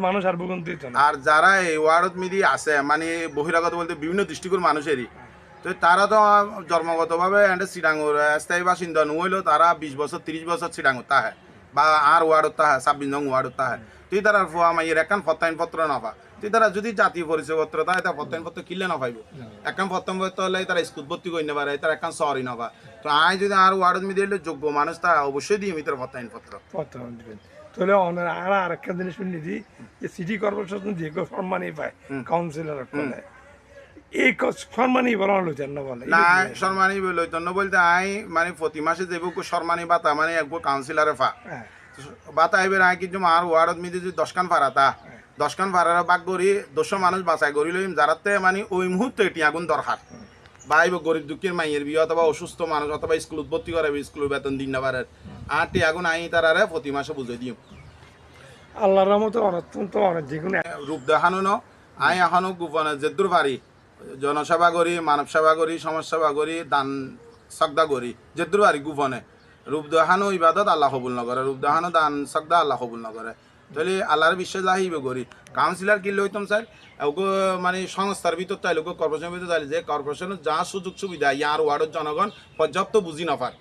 মানুষ আর ভূগন্ত দিত না। আর যারা এই ওয়ার্ডত মিদি আছে মানে বহিরাগত বলতে বিভিন্ন দৃষ্টিকোণ মানুষেরই, তো তারা তো জন্মগতভাবে এন্ড চিরাঙর স্থায়ী বাসিন্দা নহইলেও তারা 20 বছর 30 বছর চিরাঙত তাহে বা আর ওয়ার্ডত তাহে 26 নং ওয়ার্ডত তাহে, তুই তারা ফুয়া মাইয়ের একখান ফত্তাইন পত্র নাপা, তুই তারা যদি জাতীয় পরিচয় পত্র তাহে তা ফত্তাইন পত্র কিনলে না পাইব, একখান ফত্তাইন পত্র হলে তারা স্কুল ভর্তি করে নিতে পারে, তার একখান সরি নাপা। তো আই যদি আর ওয়ার্ডত মিদি হলে যোগ্য মানুষ তা অবশ্যই দিয়ে মিত্র ফত্তাইন পত্র। বর্তমান দিবেন তাহলে আর আরেকটা জিনিস শুনি যে সিটি কর্পোরেশন যে সম্মানই পায় কাউন্সিলর করে এই সম্মানই বলানো লইতেন না বলে না সম্মানী লইতন্য বলতে আই মানে প্রতি মাসে যে সম্মানী বাতা মানে এক কাউন্সিলরে ফা হ্যাঁ বাতা এবার আই কিন্তু আর ওয়ার্ডত মিদি যদি 10খান ফারাতা 10খান ফারারা বাক করি 200 মানুষ বাঁচাই করি লইম যারাতে মানে ওই মুহূর্তে এটি আগুন দরকার বা এই গরিব দুঃখের মাইয়ের বিয়ে অথবা অসুস্থ মানুষ অথবা স্কুলত ভর্তি করাবে স্কুলের বেতন দিন না পারে আর টি আগুন আই তারারে প্রতি মাসে বুঝে দিও। আল্লাহর রহমতে অত্যন্ত অনেক যে কোনো রূপ দেখানো ন আই এখনো গোপনে যেদুর পারি জনসেবা করি মানব সেবা করি সমাজ সেবা করি দান সগদা করি যেদুর পারি গোপনে রূপ দেখানো ইবাদত আল্লাহ কবুল নকরে, রূপ দেখানো দান সগদা আল্লাহ কবুল নকরে, তাহলে আল্লাহর বিশ্বাস আহিবে করি। কাউন্সিলর কি লইতাম স্যার ওকে মানে সংস্থার ভিতর তাই লোক কর্পোরেশনের ভিতর তাই যে কর্পোরেশনের যা সুযোগ সুবিধা ইয়ার ওয়ার্ডের জনগণ পর্যাপ্ত বুঝি নপার,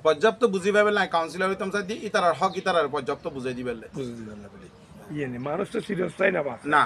পর্যাপ্ত বুঝি পাবে না কাউন্সিলর হইতাম স্যার দি ইতারার হক ইতারার পর্যাপ্ত বুঝাই দিবে বুঝে দিবেন না বলে ইয়ে নেই মানুষ তো চিরস্থায়ী না বা না